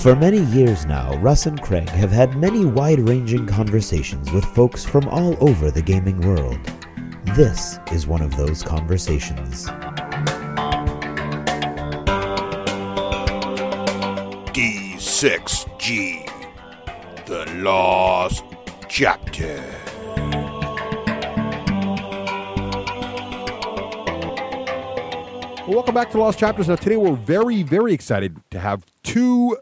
For many years now, Russ and Craig have had many wide-ranging conversations with folks from all over the gaming world. This is one of those conversations. D6G, the Lost Chapter. Well, welcome back to Lost Chapters. Now, today we're very, very excited to have two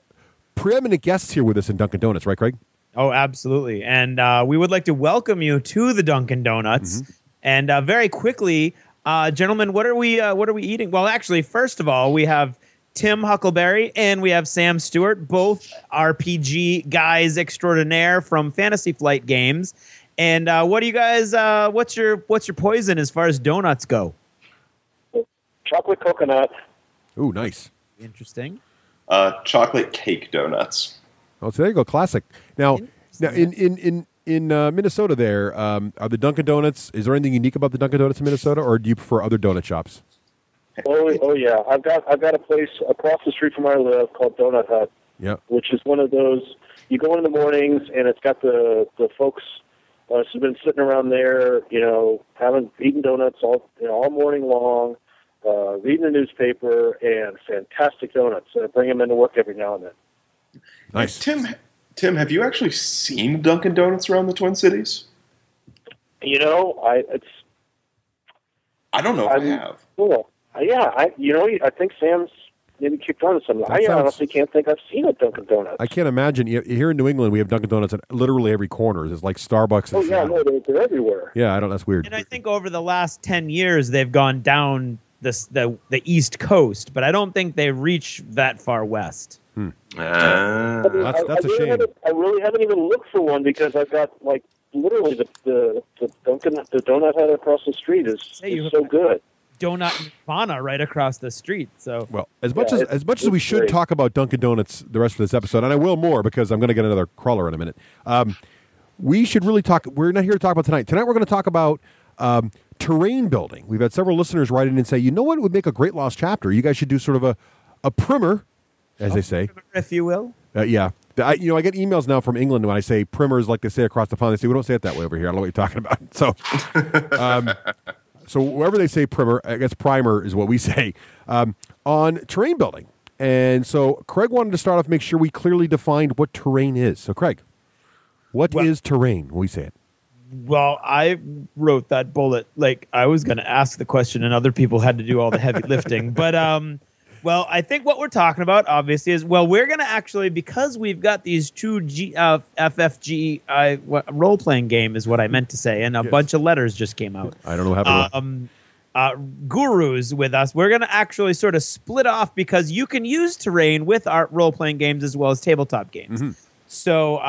preeminent guests here with us in Dunkin' Donuts, right, Craig? Oh, absolutely. And we would like to welcome you to the Dunkin' Donuts. Mm-hmm. And very quickly, gentlemen, what are we eating? Well, actually, first of all, we have Tim Huckleberry and we have Sam Stewart, both RPG guys extraordinaire from Fantasy Flight Games. And what do you guys? What's your poison as far as donuts go? Chocolate coconut. Ooh, nice. Interesting. Chocolate cake donuts. Oh, so there you go, classic. Now in Minnesota, there are the Dunkin' Donuts. Is there anything unique about the Dunkin' Donuts in Minnesota, or do you prefer other donut shops? Oh yeah, I've got a place across the street from where I live called Donut Hut. Yeah. Which is one of those you go in the mornings and it's got the folks who've been sitting around there, eating donuts all morning long. Reading the newspaper, and fantastic donuts. I bring them into work every now and then. Nice. Tim, have you actually seen Dunkin' Donuts around the Twin Cities? I don't know if I have. Cool. Yeah, I think Sam's maybe kicked on to something. I honestly can't think I've seen a Dunkin' Donuts. I can't imagine. Here in New England, we have Dunkin' Donuts at literally every corner. It's like Starbucks. Oh, yeah, no, they're everywhere. Yeah, I don't. That's weird. And I think over the last 10 years, they've gone down the East Coast, but I don't think they reach that far west. That's a shame. I really haven't even looked for one because I've got literally the donut hut across the street is so good. Donut Nirvana right across the street. So well, as much as we should talk about Dunkin' Donuts the rest of this episode, and I will more because I'm going to get another crawler in a minute. We should really talk. We're not here to talk about tonight. Tonight we're going to talk about terrain building. We've had several listeners write in and say, you know what would make a great Lost Chapter? You guys should do sort of a primer, as they say. Primer, if you will. Yeah. I get emails now from England when I say primers like they say across the pond. They say, we don't say it that way over here. I don't know what you're talking about. So so wherever they say primer, I guess primer is what we say, on terrain building. And so Craig wanted to start off, make sure we clearly defined what terrain is. So Craig, what is terrain when we say it? Well, I wrote that bullet like I was going to ask the question and other people had to do all the heavy lifting. But, I think what we're talking about, obviously, is, we're going to actually, because we've got these two FFG role-playing game is what I meant to say, and a bunch of letters just came out. I don't know what happened. Gurus with us. We're going to actually sort of split off because you can use terrain with our role-playing games as well as tabletop games. Mm-hmm. So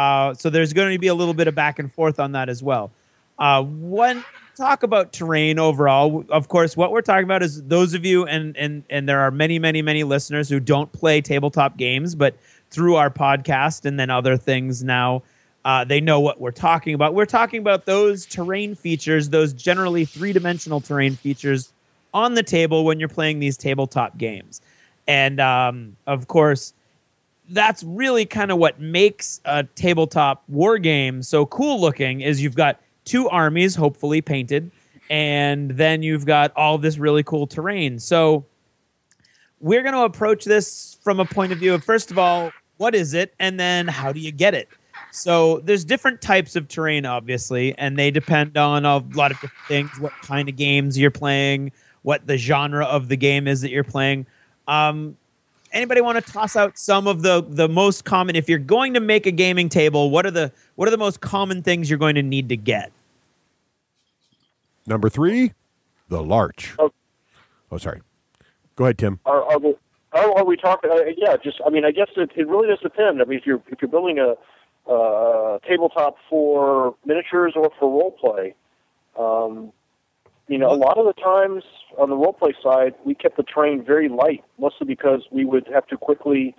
there's going to be a little bit of back and forth on that as well. When talk about terrain overall, of course, what we're talking about is those of you, and there are many, many, many listeners who don't play tabletop games, but through our podcast and then other things now, they know what we're talking about. We're talking about those terrain features, those generally three-dimensional terrain features on the table when you're playing these tabletop games. And, of course, that's really kind of what makes a tabletop war game so cool looking is you've got two armies, hopefully painted, and then you've got all this really cool terrain. So we're going to approach this from a point of view of, first of all, what is it? And then how do you get it? So there's different types of terrain, obviously, and they depend on a lot of different things, what kind of games you're playing, what the genre of the game is that you're playing. Anybody want to toss out some of the most common? If you're going to make a gaming table, what are the most common things you're going to need to get? Number 3, the larch. Oh, sorry. Go ahead, Tim. Are we talking? I guess it really does depend. I mean, if you're building a tabletop for miniatures or for role play, a lot of the times on the role play side, we kept the terrain very light, mostly because we would have to quickly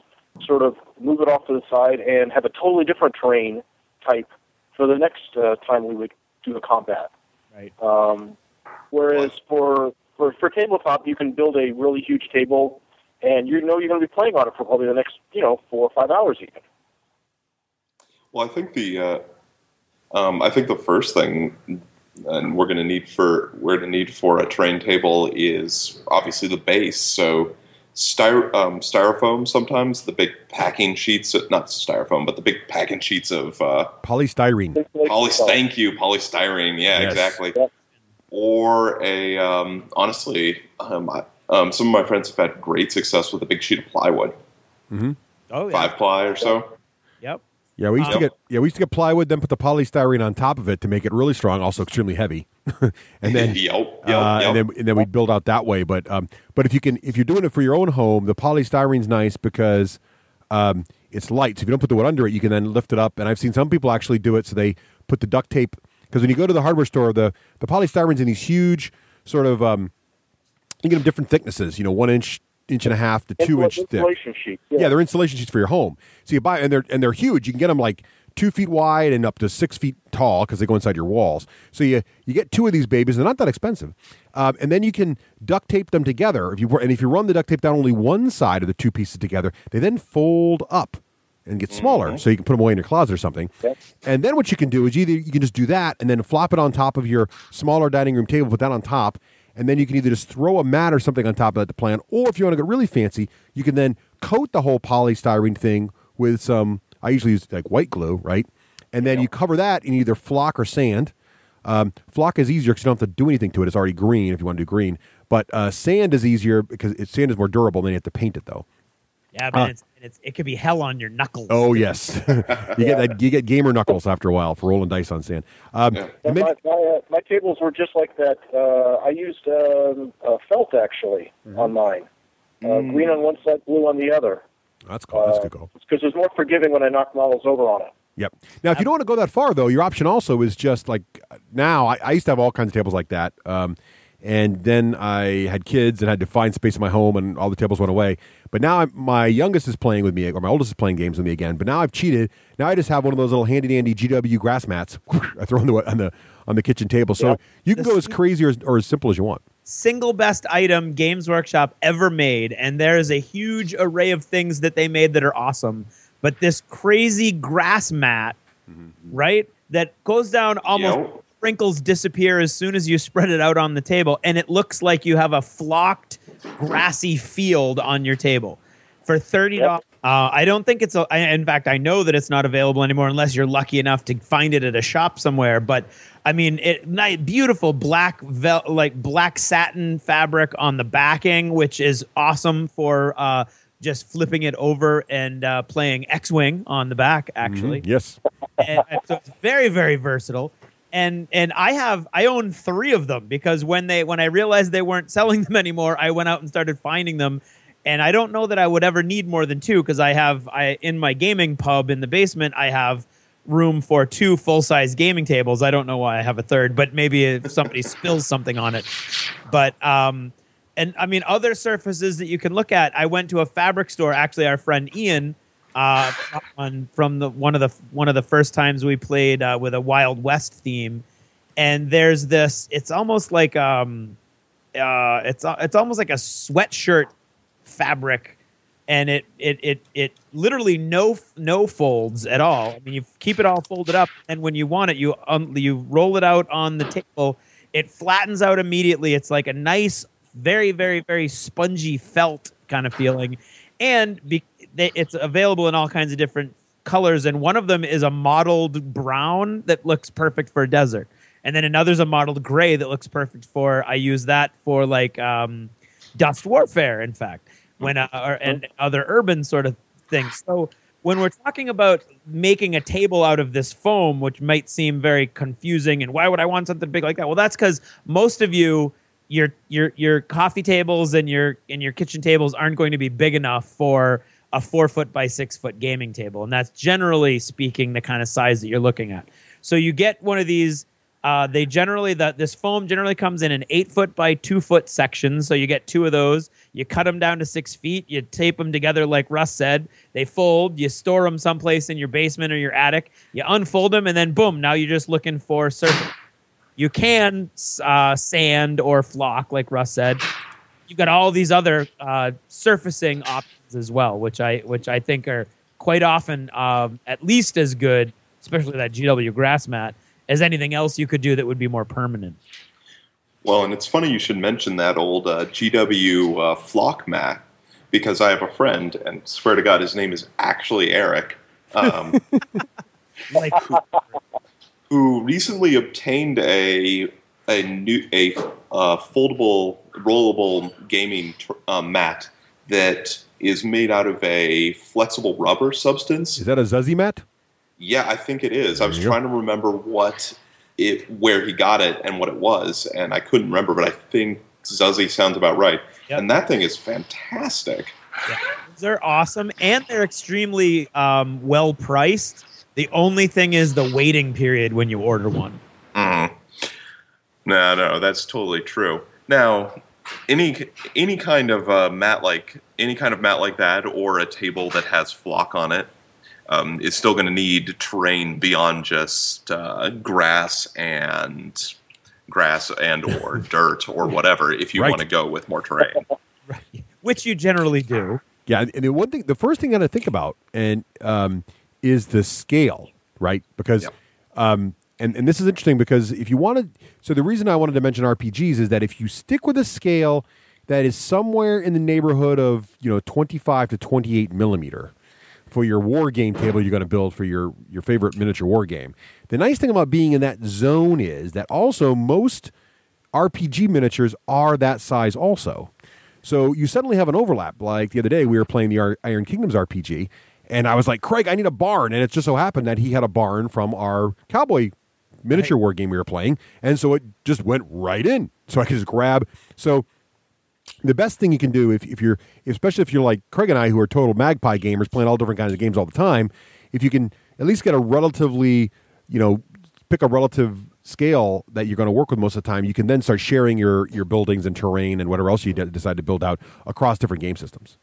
sort of move it off to the side and have a totally different terrain type for the next time we would do a combat. Right. Whereas for tabletop, you can build a really huge table and you know you're going to be playing on it for probably the next 4 or 5 hours even. Well, I think the first thing, and we're going to need for a terrain table is obviously the base. So styrofoam, sometimes the big packing sheets, not styrofoam, but the big packing sheets of polystyrene. Thank you, polystyrene. Yeah, yes. Exactly. Yeah. Or honestly, some of my friends have had great success with a big sheet of plywood. Mm-hmm. Oh, yeah. 5-ply or so. Yep. Yeah, we used to get plywood, then put the polystyrene on top of it to make it really strong, also extremely heavy, and then and then we'd build out that way. But if you're doing it for your own home, the polystyrene's nice because it's light. So if you don't put the wood under it, you can then lift it up. And I've seen some people actually do it, so they put the duct tape, because when you go to the hardware store, the polystyrene's in these huge sort of you get them different thicknesses, 1 inch and a half to 2 inch thick. Insulation sheets. Yeah, they're insulation sheets for your home. So you buy, and they're huge. You can get them like 2 feet wide and up to 6 feet tall because they go inside your walls. So you get 2 of these babies. They're not that expensive, and then you can duct tape them together. If you run the duct tape down only one side of the 2 pieces together, they then fold up and get smaller, so you can put them away in your closet or something. Yep. And then what you can do is either you can just do that and then flop it on top of your smaller dining room table, put that on top. And then you can either just throw a mat or something on top of that to plan, or if you want to get really fancy, you can then coat the whole polystyrene thing with some, I usually use like white glue, right? And then you cover that in either flock or sand. Flock is easier because you don't have to do anything to it. It's already green if you want to do green. But sand is easier because sand is more durable, and then you have to paint it, though. Yeah, but it could be hell on your knuckles. Oh yes, you get gamer knuckles after a while for rolling dice on sand. My tables were just like that. I used felt actually on mine, green on one side, blue on the other. That's cool. That's good. Because it's more forgiving when I knock models over on it. Yep. Now, if you don't want to go that far, though, your option also is just like now. I used to have all kinds of tables like that. And then I had kids and had to find space in my home, and all the tables went away. But now my youngest is playing with me, or my oldest is playing games with me again. But now I've cheated. Now I just have one of those little handy-dandy GW grass mats I throw on the kitchen table. So you can go as crazy or as simple as you want. Single best item Games Workshop ever made, and there is a huge array of things that they made that are awesome. But this crazy grass mat, right, that goes down almost... Sprinkles disappear as soon as you spread it out on the table, and it looks like you have a flocked, grassy field on your table. For $30, I don't think it's in fact, I know that it's not available anymore unless you're lucky enough to find it at a shop somewhere. But I mean, beautiful black satin fabric on the backing, which is awesome for just flipping it over and playing X-Wing on the back. Actually, yes. And so it's very, very versatile. And I own 3 of them because when I realized they weren't selling them anymore, I went out and started finding them. And I don't know that I would ever need more than 2 because I in my gaming pub in the basement, I have room for 2 full-size gaming tables. I don't know why I have a third, but maybe if somebody spills something on it. But and I mean, other surfaces that you can look at. I went to a fabric store. Actually, our friend Ian, from one of the first times we played with a Wild West theme, and there's this. It's almost like it's almost like a sweatshirt fabric, and it literally no folds at all. I mean, you keep it all folded up, and when you want it, you roll it out on the table. It flattens out immediately. It's like a nice, very, very, very spongy felt kind of feeling, and it's available in all kinds of different colors, and one of them is a mottled brown that looks perfect for a desert, and then another's a mottled gray that looks perfect for. I use that for like dust warfare, in fact, and other urban sort of things. So when we're talking about making a table out of this foam, which might seem very confusing, and why would I want something big like that? Well, that's because most of you. Your coffee tables and your kitchen tables aren't going to be big enough for a 4-foot by 6-foot gaming table, and that's generally speaking the kind of size that you're looking at. So you get one of these. This foam generally comes in an 8-foot by 2-foot section. So you get 2 of those. You cut them down to 6 feet. You tape them together, like Russ said. They fold. You store them someplace in your basement or your attic. You unfold them, and then boom! Now you're just looking for surface. You can sand or flock, like Russ said. you've got all these other surfacing options as well, which I think are quite often at least as good, especially that GW grass mat, as anything else you could do that would be more permanent. Well, and it's funny you should mention that old GW flock mat, because I have a friend, and swear to God, his name is actually Eric, Like, who recently obtained a foldable, rollable gaming mat that is made out of a flexible rubber substance. Is that a Zuzzy mat? Yeah, I think it is. I was trying to remember where he got it and what it was, and I couldn't remember, but I think Zuzzy sounds about right. Yep. And that thing is fantastic. yeah, they're awesome, and they're extremely well priced. The only thing is the waiting period when you order one. Mm. No, that's totally true. Now, any kind of mat like that, or a table that has flock on it, is still going to need terrain beyond just grass and or dirt or whatever. If you Right. want to go with more terrain, Right. Which you generally do. Yeah, and the first thing that I think about is the scale, right? Because, and this is interesting because if you wanted, so the reason I wanted to mention RPGs is that if you stick with a scale that is somewhere in the neighborhood of 25 to 28 millimeter for your war game table you're going to build for your favorite miniature war game, the nice thing about being in that zone is that also most RPG miniatures are that size also. So you suddenly have an overlap. Like the other day, we were playing the Iron Kingdoms RPG, and I was like, Craig, I need a barn. And it just so happened that he had a barn from our cowboy miniature war game we were playing. And so it just went right in. So I could just grab. So the best thing you can do especially if you're like Craig and I, who are total magpie gamers, playing all different kinds of games all the time, if you can at least get a relatively, pick a relative scale that you're going to work with most of the time, you can then start sharing your buildings and terrain and whatever else you decide to build out across different game systems.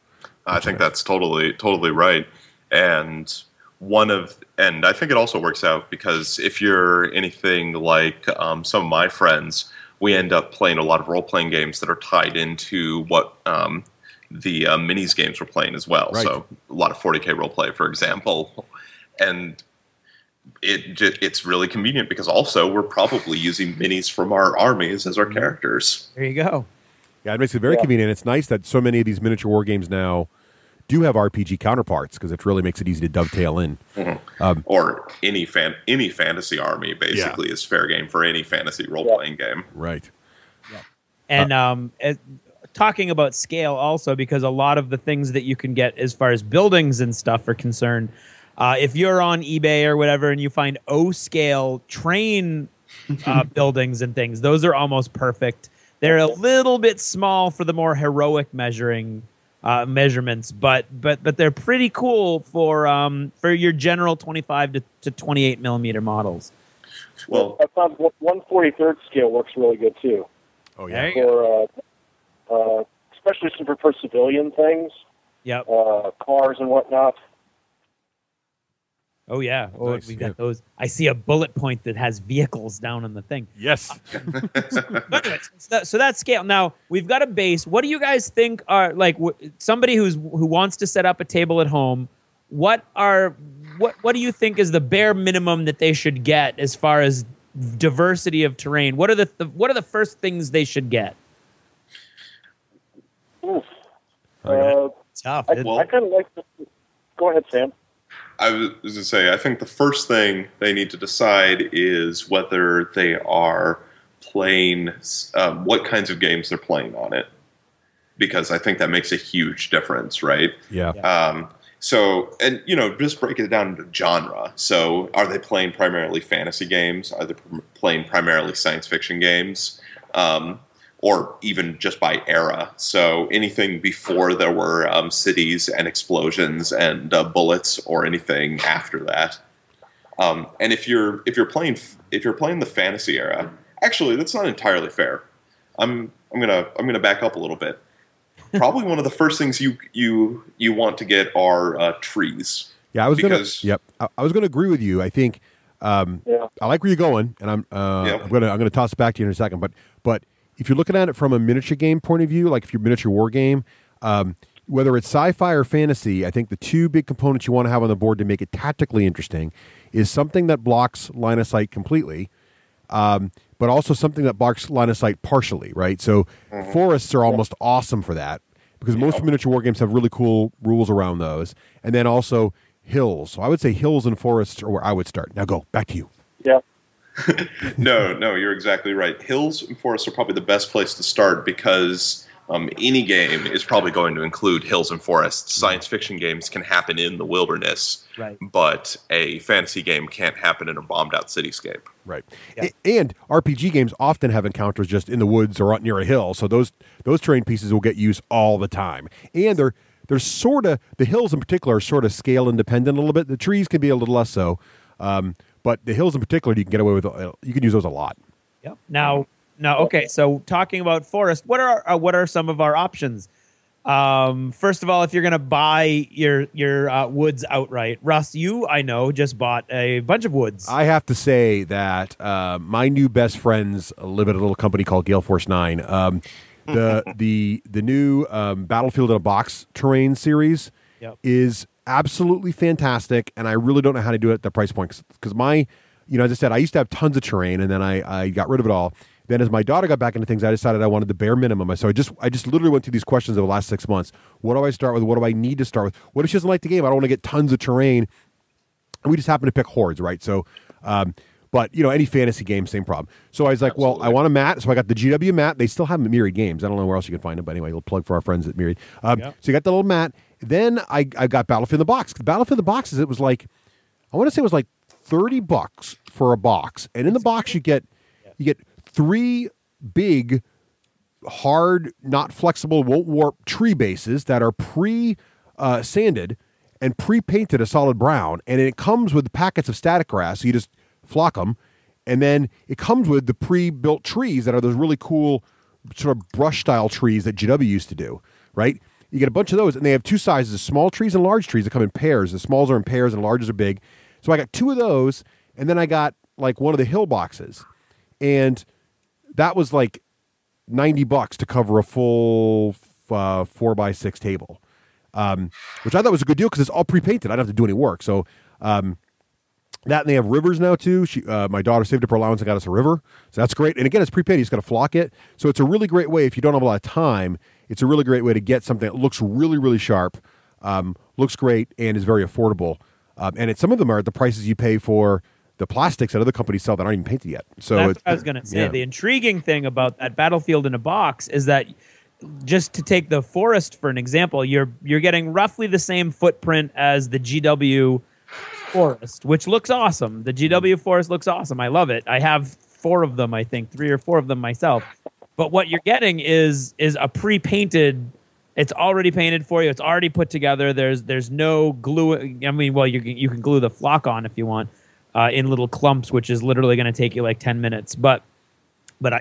I think that's totally right. And I think it also works out because if you're anything like some of my friends, we end up playing a lot of role-playing games that are tied into what the minis games we're playing as well. Right. So a lot of 40K roleplay, for example. And it's really convenient because also we're probably using minis from our armies as our characters. There you go. Yeah, it makes it very convenient. It's nice that so many of these miniature war games now do have RPG counterparts because it really makes it easy to dovetail in. Mm-hmm. Or any fantasy army basically is fair game for any fantasy role-playing game. Right. And talking about scale also, because a lot of the things that you can get as far as buildings and stuff are concerned, if you're on eBay or whatever and you find O-scale train buildings and things, those are almost perfect. They're a little bit small for the more heroic measurements, but they're pretty cool for your general 25 to 28 millimeter models. Well, I found 1/43 scale works really good too. Oh yeah. For especially for civilian things, Yep. cars and whatnot. Oh yeah. Oh, Nice, we got those. I see a bullet point that has vehicles down on the thing. Yes. But anyways, so that scale. Now we've got a base. What do you guys think are like somebody who wants to set up a table at home? What do you think is the bare minimum that they should get as far as diversity of terrain? What are the first things they should get? Oof. Tough. I kind of like this. Go ahead, Sam. I was going to say, I think the first thing they need to decide is whether they are playing, what kinds of games they're playing on it. Because I think that makes a huge difference, right? Yeah. So, and, just break it down into genre. So, are they playing primarily fantasy games? Are they playing primarily science fiction games? Or even just by era. So anything before there were cities and explosions and bullets, or anything after that. And if you're playing the fantasy era, actually that's not entirely fair. I'm gonna back up a little bit. Probably one of the first things you want to get are trees. Yeah, I was gonna agree with you. I think I like where you're going, and I'm gonna toss it back to you in a second. But if you're looking at it from a miniature game point of view, like if you're a miniature war game, whether it's sci-fi or fantasy, I think the two big components you want to have on the board to make it tactically interesting is something that blocks line of sight completely, but also something that blocks line of sight partially, right? So forests are almost awesome for that because most miniature war games have really cool rules around those. And then also hills. So I would say hills and forests are where I would start. Now go, back to you. Yeah. No, you're exactly right. Hills and forests are probably the best place to start because any game is probably going to include hills and forests. Science fiction games can happen in the wilderness, Right. but a fantasy game can't happen in a bombed-out cityscape. Right. Yeah. And RPG games often have encounters just in the woods or out near a hill. So those terrain pieces will get used all the time. And they're sort of, the hills in particular are sort of scale independent a little bit. The trees can be a little less so. But the hills in particular, you can get away with, you can use those a lot. Yep. Now, okay. So talking about forest, what are some of our options? First of all, if you're going to buy your woods outright, Russ, I know, just bought a bunch of woods. I have to say that my new best friends live at a little company called Gale Force 9. The new Battlefield in a Box terrain series is absolutely fantastic, and I really don't know how to do it at the price point because as I said, I used to have tons of terrain, and then I got rid of it all. Then as my daughter got back into things, I decided I wanted the bare minimum. So I just literally went through these questions over the last 6 months. What do I start with? What do I need to start with? What if she doesn't like the game? I don't want to get tons of terrain. And we just happen to pick hordes, right? So, but any fantasy game, same problem. So I was like, well, I want a mat. So I got the GW mat. They still have Myriad games. I don't know where else you can find them, but anyway, we'll plug for our friends at Myriad. So you got the little mat. Then I got Battlefield in the Box. The Battlefield in the Boxes, it was like, I want to say it was like $30 for a box. And in the box you get 3 big, hard, not flexible, won't warp tree bases that are sanded and pre-painted a solid brown. And it comes with packets of static grass. So you just flock them. And then it comes with the pre-built trees that are those really cool sort of brush-style trees that GW used to do, right? You get a bunch of those, and they have 2 sizes, small trees and large trees that come in pairs. The smalls are in pairs and the larges are big. So I got 2 of those, and then I got like one of the hill boxes. And that was like $90 to cover a full 4x6 table, which I thought was a good deal because it's all pre-painted. I don't have to do any work. So that, and they have rivers now too. My daughter saved up her allowance and got us a river. So that's great. And again, it's pre-painted. You just got to flock it. So it's a really great way if you don't have a lot of time. It's a really great way to get something that looks really, really sharp, looks great, and is very affordable. And some of them are at the prices you pay for the plastics that other companies sell that aren't even painted yet. So that's what I was going to say. Yeah. The intriguing thing about that Battlefield in a Box is that, just to take the forest for an example, you're getting roughly the same footprint as the GW forest, which looks awesome. The GW forest looks awesome. I love it. I have 4 of them, I think, 3 or 4 of them myself. But what you're getting is a pre-painted. It's already painted for you. It's already put together. There's no glue. I mean, well, you can glue the flock on if you want in little clumps, which is literally going to take you like 10 minutes. But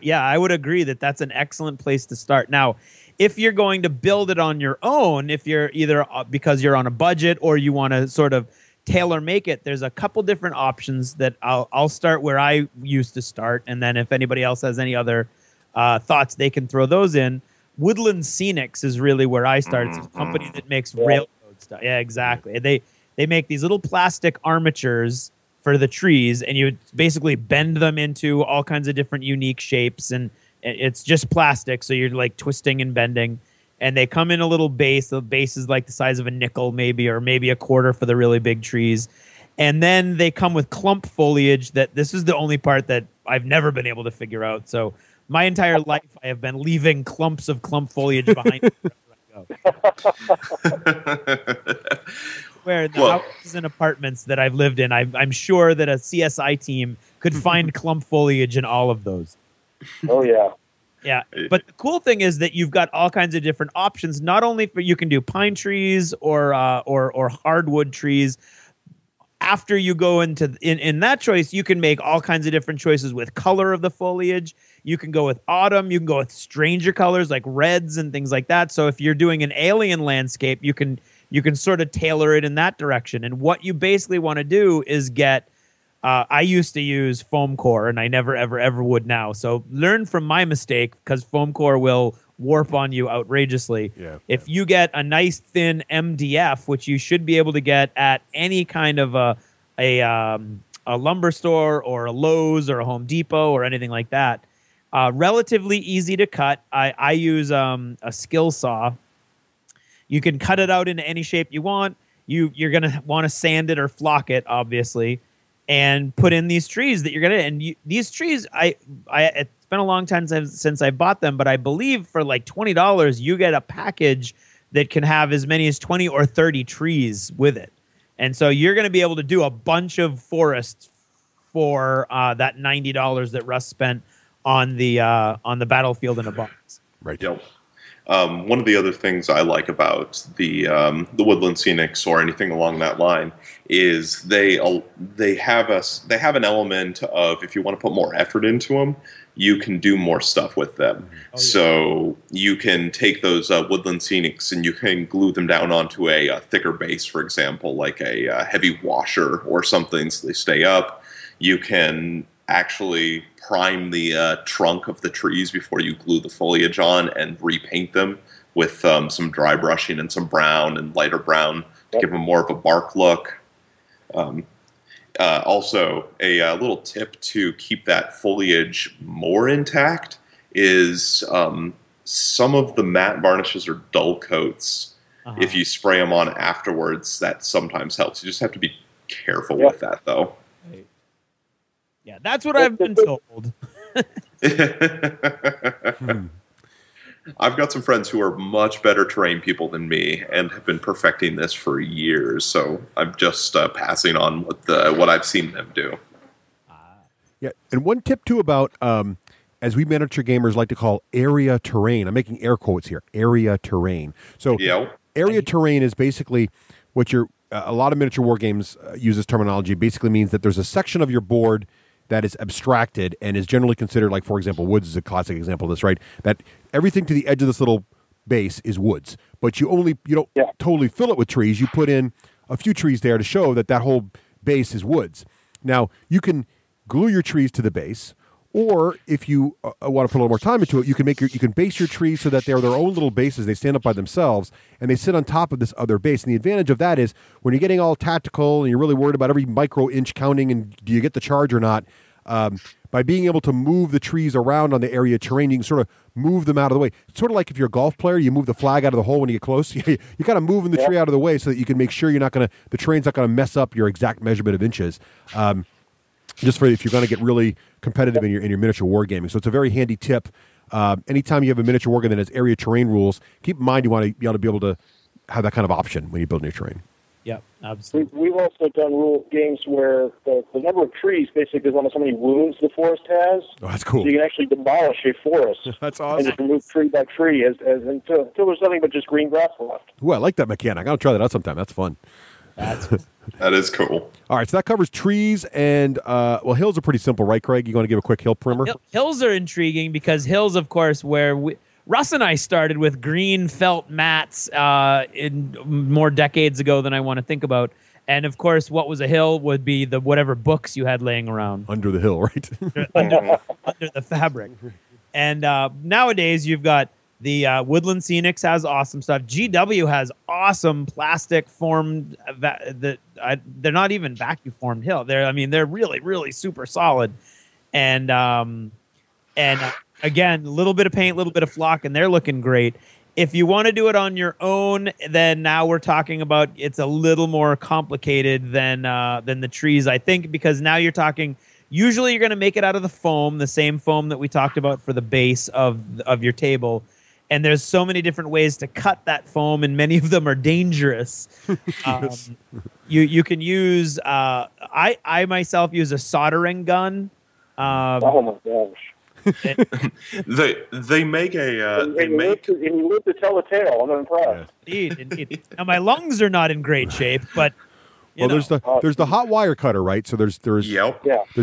yeah, I would agree that that's an excellent place to start. Now, if you're going to build it on your own, if you're either because you're on a budget or you want to sort of tailor make it, there's a couple different options that I'll start where I used to start, and then if anybody else has any other thoughts, they can throw those in. Woodland Scenics is really where I start. It's a company that makes railroad stuff. Yeah, exactly. They make these little plastic armatures for the trees, and you basically bend them into all kinds of different unique shapes, and it's just plastic, so you're like twisting and bending. And they come in a little base. The base is like the size of a nickel, maybe, or maybe a quarter for the really big trees. And then they come with clump foliage. This is the only part that I've never been able to figure out. So my entire life, I have been leaving clumps of clump foliage behind me wherever I go. Where in the houses and apartments that I've lived in, I'm sure that a CSI team could find clump foliage in all of those. Oh, yeah. Yeah, but the cool thing is that you've got all kinds of different options. Not only for you can do pine trees or hardwood trees. After you go into in that choice, you can make all kinds of different choices with color of the foliage. You can go with autumn. You can go with stranger colors like reds and things like that. So if you're doing an alien landscape, you can sort of tailor it in that direction. And what you basically want to do is get I used to use foam core, and I never, ever would now. So learn from my mistake, because foam core will warp on you outrageously. Yeah. If you get a nice thin MDF, which you should be able to get at any kind of a lumber store or a Lowe's or a Home Depot or anything like that, relatively easy to cut. I use a skill saw. You can cut it out into any shape you want. You're going to want to sand it or flock it, obviously, and put in these trees that you're going to, and these trees, it's been a long time since I bought them, but I believe for like $20, you get a package that can have as many as 20 or 30 trees with it. And so you're going to be able to do a bunch of forests for that $90 that Russ spent on the battlefield in a box. Right. Yep. One of the other things I like about the Woodland Scenics or anything along that line is they have an element of, if you want to put more effort into them, you can do more stuff with them. Oh, yeah. So you can take those Woodland Scenics and you can glue them down onto a thicker base, for example, like a heavy washer or something, so they stay up. You can actually prime the trunk of the trees before you glue the foliage on and repaint them with some dry brushing and some brown and lighter brown to give them more of a bark look. Also, a little tip to keep that foliage more intact is some of the matte varnishes or dull coats. If you spray them on afterwards, that sometimes helps. You just have to be careful with that, though. Yeah, that's what I've been told. I've got some friends who are much better terrain people than me and have been perfecting this for years, so I'm just passing on what I've seen them do. Yeah, and one tip, too, about, as we miniature gamers like to call area terrain. I'm making air quotes here, area terrain. So area terrain is basically what a lot of miniature war games use this terminology. Basically means that there's a section of your board that is abstracted and is generally considered, like, for example, woods is a classic example of this, right? That everything to the edge of this little base is woods, but you don't totally fill it with trees. You put in a few trees there to show that whole base is woods. Now, you can glue your trees to the base, or if you want to put a little more time into it, you can base your trees so that they're their own little bases. They stand up by themselves, and they sit on top of this other base. And the advantage of that is when you're getting all tactical and you're really worried about every micro inch counting and do you get the charge or not, by being able to move the trees around on the area terrain, you can sort of move them out of the way. It's sort of like if you're a golf player, you move the flag out of the hole when you get close. You kind of moving the tree out of the way so that you can make sure the terrain's not going to mess up your exact measurement of inches. Just for if you're going to get really competitive in your miniature wargaming. So it's a very handy tip. Anytime you have a miniature wargame that has area terrain rules, keep in mind you want to be able to have that kind of option when you build your terrain. Yep, absolutely. We've also done rule games where the number of trees basically is almost how many wounds the forest has. Oh, that's cool. So you can actually demolish a forest. That's awesome. And just remove tree by tree until there's nothing but just green grass left. Ooh, I like that mechanic. I'll try that out sometime. That's fun. That is cool. All right, so that covers trees and, hills are pretty simple, right, Craig? You want to give a quick hill primer? Hills are intriguing because hills, of course, Russ and I started with green felt mats in more decades ago than I want to think about. And, of course, what was a hill would be whatever books you had laying around. Under the hill, right? under the fabric. And nowadays you've got the Woodland Scenics has awesome stuff. GW has awesome plastic formed they're not even vacuum formed hill. They're really, really super solid. And again, a little bit of paint, a little bit of flock, and they're looking great. If you want to do it on your own, then now we're talking about it's a little more complicated than the trees, I think, because now you're talking. Usually, you're going to make it out of the foam, the same foam that we talked about for the base of your table. And there's so many different ways to cut that foam, and many of them are dangerous. Yes. You can use. I myself use a soldering gun. Oh my gosh! They make a. And you live to tell a tale. I'm impressed. Indeed. Now my lungs are not in great shape, but. There's the hot wire cutter, right? So there's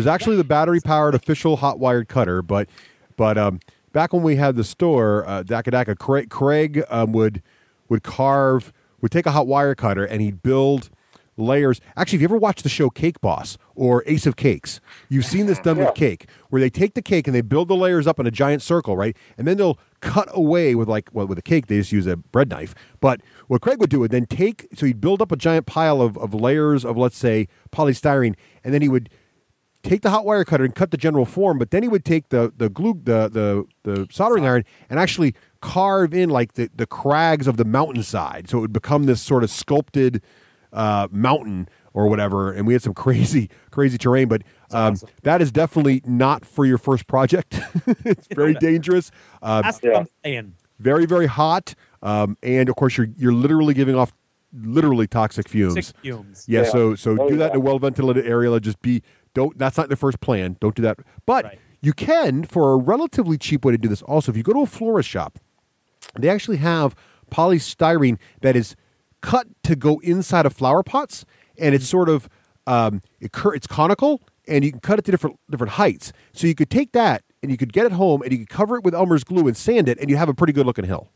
actually the battery powered official hot wired cutter, but back when we had the store, Craig would take a hot wire cutter and he'd build layers. Actually, if you ever watched the show Cake Boss or Ace of Cakes, you've seen this done with cake, where they take the cake and they build the layers up in a giant circle, right? And then they'll cut away with with a cake, they just use a bread knife. But what Craig would do would then so he'd build up a giant pile of layers of, let's say, polystyrene, and then he would take the hot wire cutter and cut the general form, but then he would take the soldering iron and actually carve in like the crags of the mountainside, so it would become this sort of sculpted mountain or whatever. And we had some crazy terrain, but awesome. That is definitely not for your first project. It's very dangerous. That's what I'm saying. Very, very hot, and of course you're literally giving off toxic fumes. Yeah. So do that in a well ventilated area. That's not the first plan. Don't do that. But you can, for a relatively cheap way to do this also, if you go to a florist shop, they actually have polystyrene that is cut to go inside of flower pots, and it's sort of it's conical, and you can cut it to different heights. So you could take that and you could get it home and you could cover it with Elmer's glue and sand it, and you have a pretty good looking hill.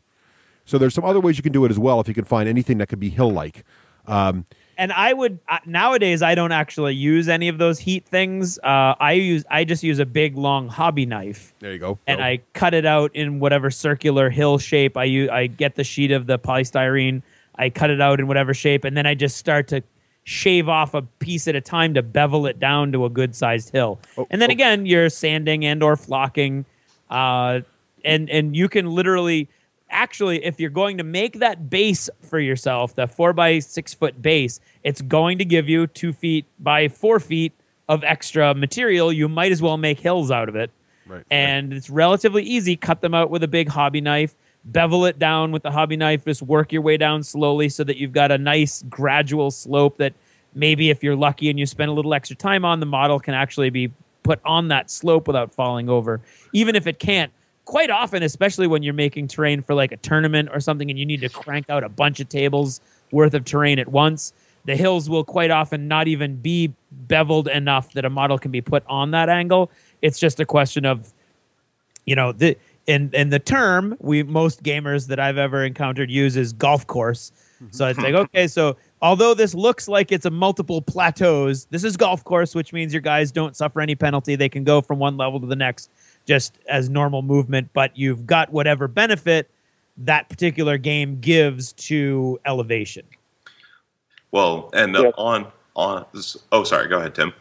So there's some other ways you can do it as well if you can find anything that could be hill-like. And I would nowadays I don't actually use any of those heat things. I just use a big long hobby knife. There you go. And I cut it out in whatever circular hill shape. I get the sheet of the polystyrene. I cut it out in whatever shape, and then I just start to shave off a piece at a time to bevel it down to a good sized hill. And then again, you're sanding and or flocking, and you can literally. Actually, if you're going to make that base for yourself, the 4 by 6 foot base, it's going to give you 2 feet by 4 feet of extra material. You might as well make hills out of it. Right. And it's relatively easy. Cut them out with a big hobby knife, bevel it down with the hobby knife, just work your way down slowly so that you've got a nice gradual slope that maybe if you're lucky and you spend a little extra time on, the model can actually be put on that slope without falling over. Even if it can't, quite often, especially when you're making terrain for like a tournament or something and you need to crank out a bunch of tables worth of terrain at once, the hills will quite often not even be beveled enough that a model can be put on that angle. It's just a question of, in the term most gamers that I've ever encountered use is golf course. So it's like, okay, so although this looks like it's a multiple plateaus, this is golf course, which means your guys don't suffer any penalty. They can go from one level to the next just as normal movement, but you've got whatever benefit that particular game gives to elevation. Well, and sorry, go ahead, Tim.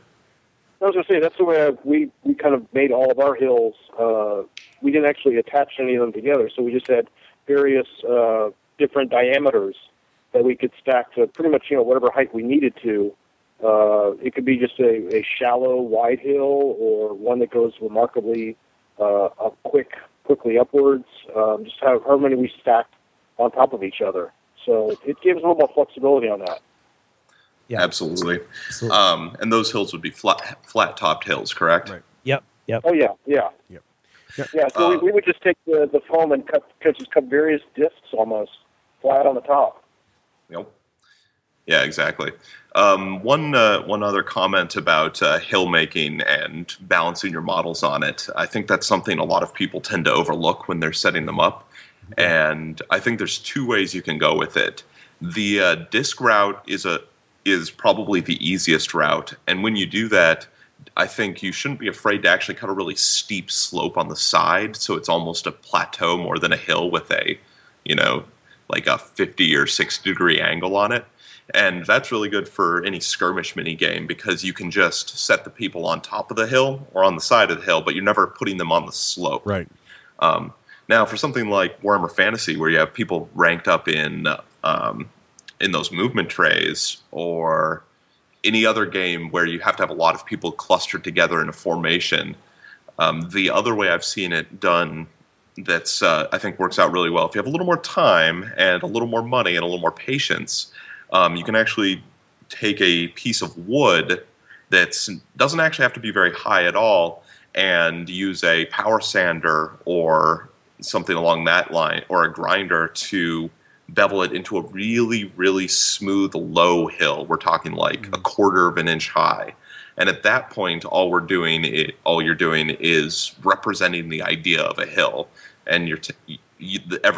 I was going to say, that's the way we kind of made all of our hills. We didn't actually attach any of them together, so we just had various different diameters that we could stack to pretty much, whatever height we needed to. It could be just a shallow, wide hill, or one that goes remarkably quickly upwards. Just how many we stacked on top of each other. So it gives a little more flexibility on that. Yeah, absolutely. And those hills would be flat-topped hills, correct? Right. Yep. Oh yeah. Yep. Yeah. So we would just take the foam and cut various discs almost flat on the top. Yep. Yeah, exactly. One other comment about hill making and balancing your models on it. I think that's something a lot of people tend to overlook when they're setting them up. And I think there's 2 ways you can go with it. The disc route is probably the easiest route. And when you do that, I think you shouldn't be afraid to actually cut a really steep slope on the side. So it's almost a plateau more than a hill with a, like a 50 or 60 degree angle on it. And that's really good for any skirmish mini game because you can just set the people on top of the hill or on the side of the hill, but you're never putting them on the slope. Right. Now, for something like Warhammer Fantasy, where you have people ranked up in those movement trays, or any other game where you have to have a lot of people clustered together in a formation, the other way I've seen it done that's I think works out really well, if you have a little more time and a little more money and a little more patience, you can actually take a piece of wood that doesn't actually have to be very high at all and use a power sander or something along that line, or a grinder, to bevel it into a really, really smooth, low hill. We're talking like a quarter of an inch high. And at that point, all you're doing is representing the idea of a hill. And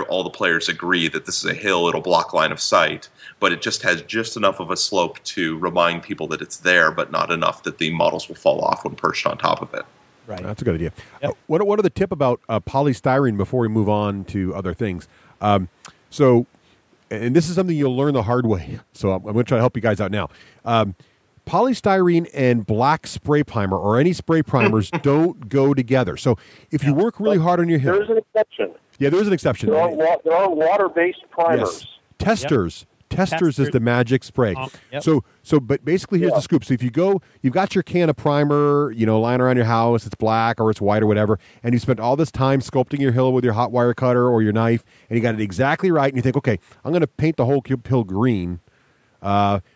all the players agree that this is a hill, it'll block line of sight, but it just has just enough of a slope to remind people that it's there, but not enough that the models will fall off when perched on top of it. Right. That's a good idea. Yep. What are the tip about polystyrene before we move on to other things? So, and this is something you'll learn the hard way. So I'm going to try to help you guys out now. Polystyrene and black spray primer or any spray primers don't go together. So if you work really hard on your hill, There's an exception. yeah, there's an exception. There are water-based primers. Yes. Testers. Testers is the magic spray. Yep. But basically here's the scoop. So if you've got your can of primer, lying around your house, it's black or it's white or whatever, and you spent all this time sculpting your hill with your hot wire cutter or your knife, and you got it exactly right, and you think, okay, I'm going to paint the whole hill green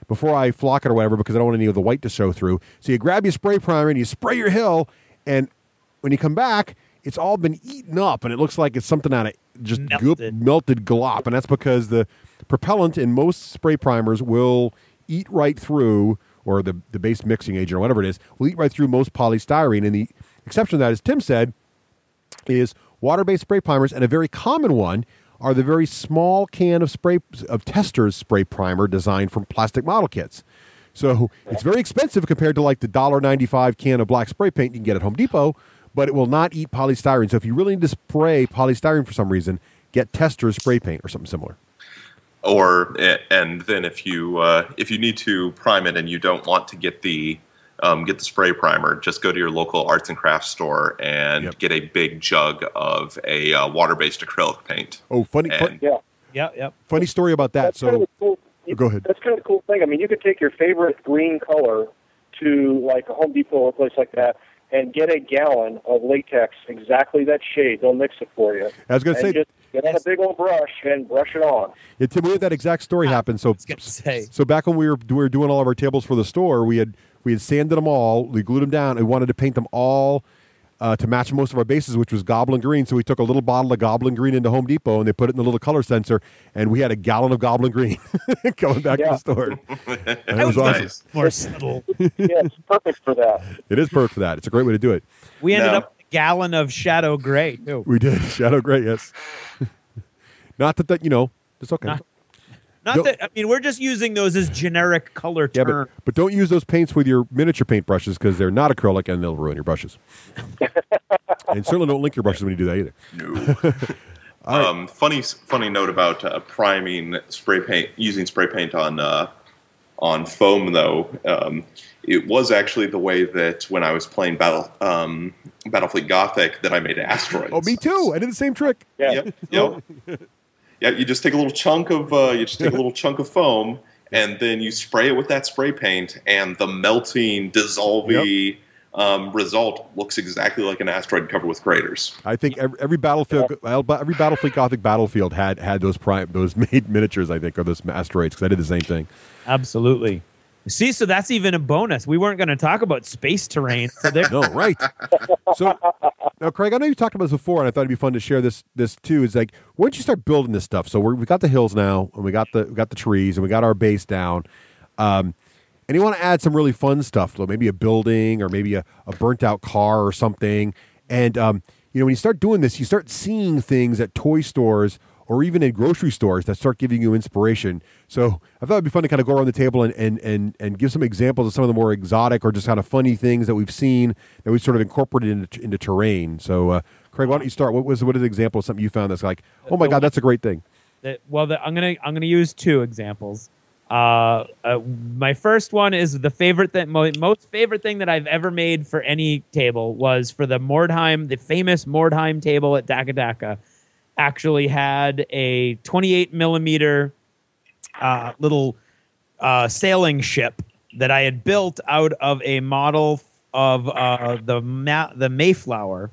before I flock it or whatever because I don't want any of the white to show through. So you grab your spray primer and you spray your hill, and when you come back, it's all been eaten up, and it looks like it's something out of just melted glop, and that's because the propellant in most spray primers will eat right through, or the base mixing agent or whatever it is, will eat right through most polystyrene. And the exception to that, as Tim said, is water-based spray primers, and a very common one are the very small can of Testors spray primer designed from plastic model kits. So it's very expensive compared to like the $1.95 can of black spray paint you can get at Home Depot, but it will not eat polystyrene. So if you really need to spray polystyrene for some reason, get Testors spray paint or something similar. And then if you need to prime it and you don't want to get the spray primer, just go to your local arts and crafts store and get a big jug of a water-based acrylic paint. Oh, funny! Funny story about that. That's kind of cool. Go ahead. That's kind of a cool thing. I mean, you could take your favorite green color to like a Home Depot or a place like that and get a gallon of latex, exactly that shade. They'll mix it for you. I was going to say, just get on a big old brush and brush it on. Yeah, Tim, we had that exact story happen. So back when we were doing all of our tables for the store, we had sanded them all, we glued them down, and wanted to paint them all to match most of our bases, which was Goblin Green. So we took a little bottle of Goblin Green into Home Depot, and they put it in the little color sensor, and we had a gallon of Goblin Green coming back to the store. And it was awesome. Nice. More subtle. Yeah, it's perfect for that. It is perfect for that. It's a great way to do it. We ended up with a gallon of Shadow Gray, too. We did. Shadow Gray, yes. Not that it's okay. We're just using those as generic color terms. But don't use those paints with your miniature paint brushes because they're not acrylic and they'll ruin your brushes. And certainly don't link your brushes when you do that either. No. Funny note about priming spray paint, using spray paint on foam though. It was actually the way that when I was playing Battlefleet Gothic that I made asteroids. Oh, me too. I did the same trick. Yeah. Yep. Yeah, you just take a little chunk of foam, and then you spray it with that spray paint, and the melting, dissolving result looks exactly like an asteroid covered with craters. I think every Battlefleet Gothic battlefield had those made miniatures. I think, or those asteroids, because I did the same thing. Absolutely. See, so that's even a bonus. We weren't going to talk about space terrain. So no, right. So now, Craig, I know you talked about this before, and I thought it'd be fun to share this too. Is like, once you start building this stuff, so we got the hills now, and we got the trees, and we got our base down, and you want to add some really fun stuff, so maybe a building or maybe a burnt out car or something. And when you start doing this, you start seeing things at toy stores or even in grocery stores that start giving you inspiration. So I thought it'd be fun to kind of go around the table and give some examples of some of the more exotic or just kind of funny things that we've seen that we've sort of incorporated into terrain. So Craig, why don't you start? What is an example of something you found that's like, oh my God, that's a great thing? I'm gonna use two examples. My first one is the favorite thing, most favorite thing that I've ever made for any table was for the famous Mordheim table at Daka Daka. Actually had a 28 millimeter little sailing ship that I had built out of a model of the Mayflower.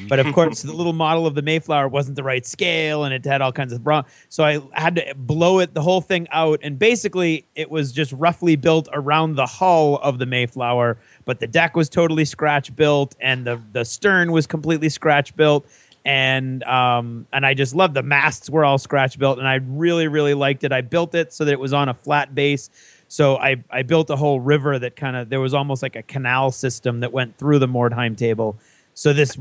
But of course, the little model of the Mayflower wasn't the right scale, and it had all kinds of so I had to blow the whole thing out, and basically it was just roughly built around the hull of the Mayflower, but the deck was totally scratch built, and the stern was completely scratch built. And I just loved the masts were all scratch built, and I really, really liked it. I built it so that it was on a flat base. So I built a whole river that there was almost like a canal system that went through the Mordheim table. So this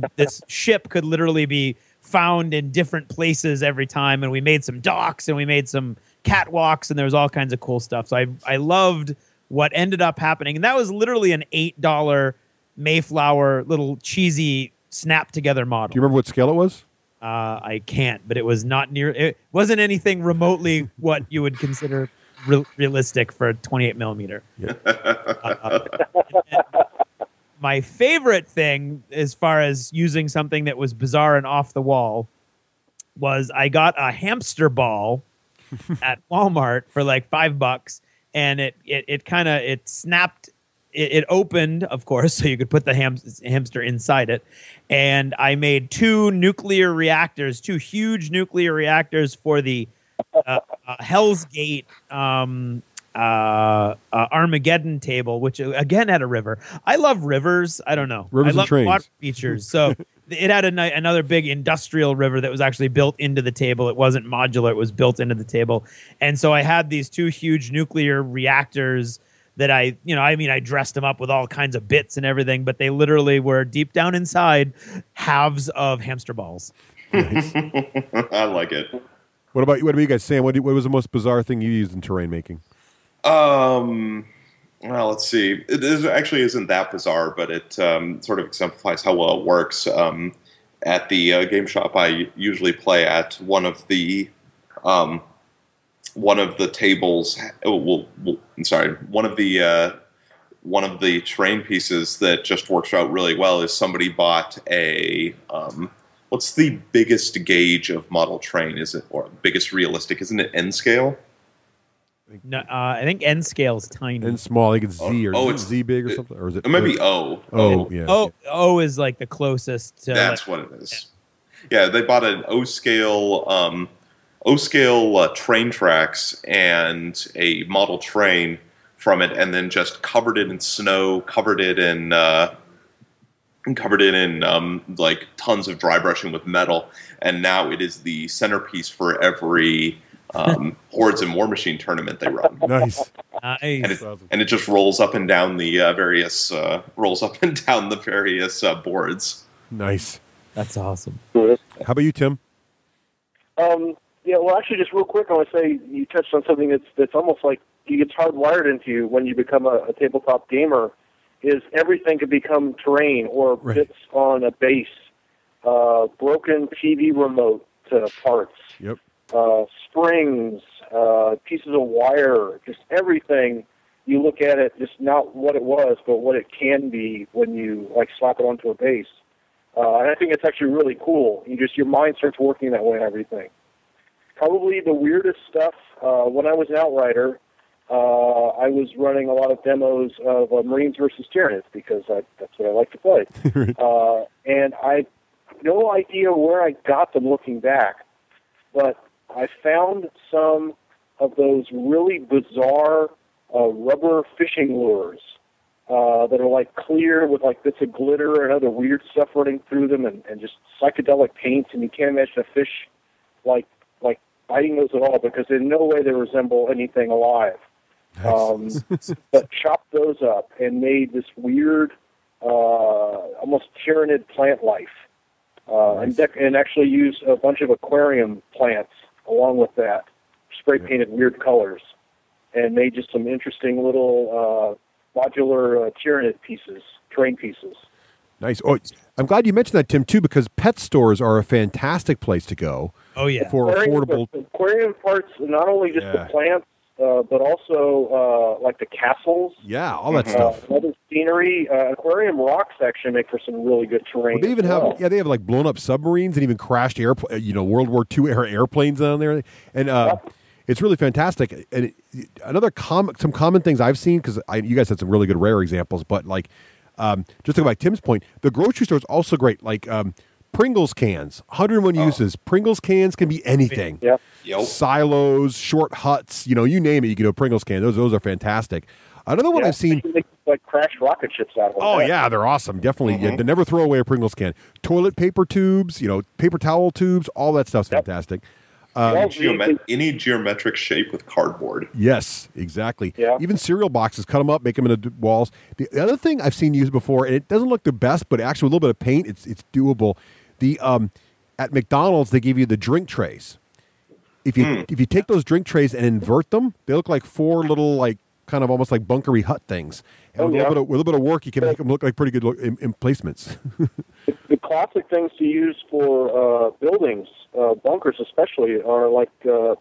ship could literally be found in different places every time. And we made some docks and we made some catwalks, and there was all kinds of cool stuff. So I loved what ended up happening. And that was literally an $8 Mayflower little cheesy snap together model. Do you remember what scale it was? I can't, but it was not near. It wasn't anything remotely what you would consider realistic for a 28 millimeter. Yeah. My favorite thing, as far as using something that was bizarre and off the wall, was I got a hamster ball at Walmart for like $5, and it snapped. It opened, of course, so you could put the hamster inside it. And I made two huge nuclear reactors for the Hell's Gate Armageddon table, which again had a river. I love rivers. I don't know. Rivers I love and trains. Water features. So it had another big industrial river that was actually built into the table. It wasn't modular. It was built into the table. And so I had these two huge nuclear reactors that I dressed them up with all kinds of bits and everything, but they literally were deep down inside halves of hamster balls. Nice. I like it. What about you guys, Sam? What was the most bizarre thing you used in terrain making? Well, let's see. It actually isn't that bizarre, but it sort of exemplifies how well it works. At the game shop I usually play at, one of the tables. One of the terrain pieces that just works out really well is somebody bought a. What's the biggest gauge of model train? Is it, or biggest realistic? Isn't it N scale? No, I think N scale is tiny. N small, I think it's Z, or it's Z big or something, or is it? It might be O. Oh, yeah. O is like the closest to. That's what it is. Yeah, they bought an O scale train tracks and a model train from it, and then just covered it in snow, covered it in like tons of dry brushing with metal, and now it is the centerpiece for every Hordes and War Machine tournament they run. Nice. And it just rolls up and down the various boards. Nice. That's awesome. How about you, Tim? Yeah, well, actually, just real quick, I want to say you touched on something that's almost like it gets hardwired into you when you become a tabletop gamer. Is everything could become terrain or bits on a base, broken TV remote parts, springs, pieces of wire, just everything. You look at it, just not what it was, but what it can be when you slap it onto a base. And I think it's actually really cool. Your mind starts working that way and everything. Probably the weirdest stuff, when I was an Outrider, I was running a lot of demos of Marines versus Tyranids because that's what I like to play. And I have no idea where I got them looking back, but I found some of those really bizarre rubber fishing lures that are clear with bits of glitter and other weird stuff running through them and just psychedelic paints, and you can't imagine a fish biting those at all because in no way they resemble anything alive. But chopped those up and made this weird, almost Tyranid plant life, and actually used a bunch of aquarium plants along with that, spray painted weird colors, and made just some interesting little modular Tyranid pieces, terrain pieces. Nice. Oh, I'm glad you mentioned that, Tim, too, because pet stores are a fantastic place to go. Oh, yeah. For affordable aquarium parts, not only just the plants, but also the castles. Yeah, all that stuff. Other scenery. Aquarium rocks actually make for some really good terrain. Well, they even have they have blown up submarines and even crashed World War II era airplanes down there, and it's really fantastic. And some common things I've seen, because you guys had some really good rare examples, but just to go back to Tim's point, the grocery store is also great. Pringles cans, 101 uses. Pringles cans can be anything. Yep. Silos, short huts, you name it, you can do a Pringles can. Those are fantastic. Another one I've seen. They make crashed rocket ships out of them. Oh, yeah, they're awesome. Definitely. Mm-hmm. They never throw away a Pringles can. Toilet paper tubes, paper towel tubes, all that stuff's fantastic. Any geometric shape with cardboard. Yes, exactly. Yeah. Even cereal boxes, cut them up, make them into walls. The other thing I've seen used before, and it doesn't look the best, but actually with a little bit of paint, it's doable. The at McDonald's they give you the drink trays. If you take those drink trays and invert them, they look like 4 little like kind of almost like bunkery hut things. And with a little bit of work, you can make them look like pretty good emplacements. The classic things to use for buildings, bunkers especially, are like the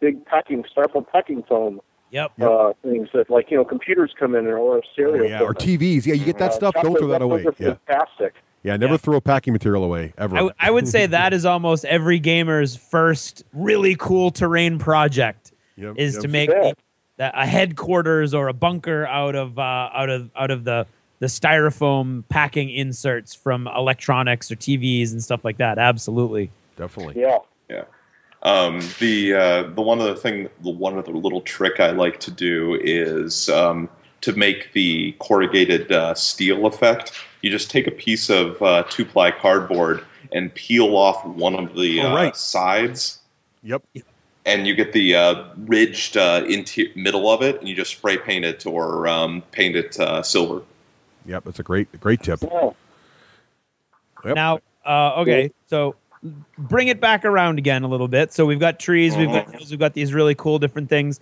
big styrofoam packing foam. Yep. Things that, like, computers come in or stereo. Or TVs. Yeah, you get that stuff. Don't throw that away. Yeah. Fantastic. Yeah, never throw packing material away, ever. I would say that is almost every gamer's first really cool terrain project to make a headquarters or a bunker out of the styrofoam packing inserts from electronics or TVs and stuff like that. Absolutely. Definitely. Yeah. Yeah. The one other little trick I like to do is to make the corrugated steel effect. You just take a piece of 2-ply cardboard and peel off one of the sides. Yep. And you get the ridged middle of it, and you just spray paint it or paint it silver. Yep, that's a great tip. Yeah. Yep. Now, okay, so bring it back around again a little bit. So we've got trees, we've got hills, we've got these really cool different things.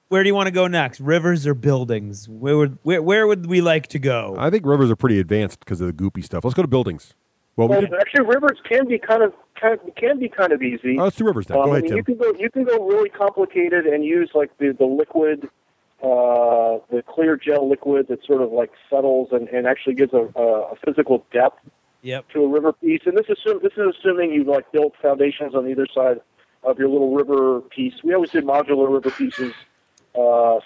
Where do you want to go next? Rivers or buildings? Where would we like to go? I think rivers are pretty advanced because of the goopy stuff. Let's go to buildings. Well, actually, rivers can be kind of easy. Let's do rivers then. Go ahead, Tim. You can go really complicated and use like the liquid, the clear gel liquid that sort of like settles and actually gives a physical depth to a river piece. And this is assuming you've like built foundations on either side of your little river piece. We always did modular river pieces.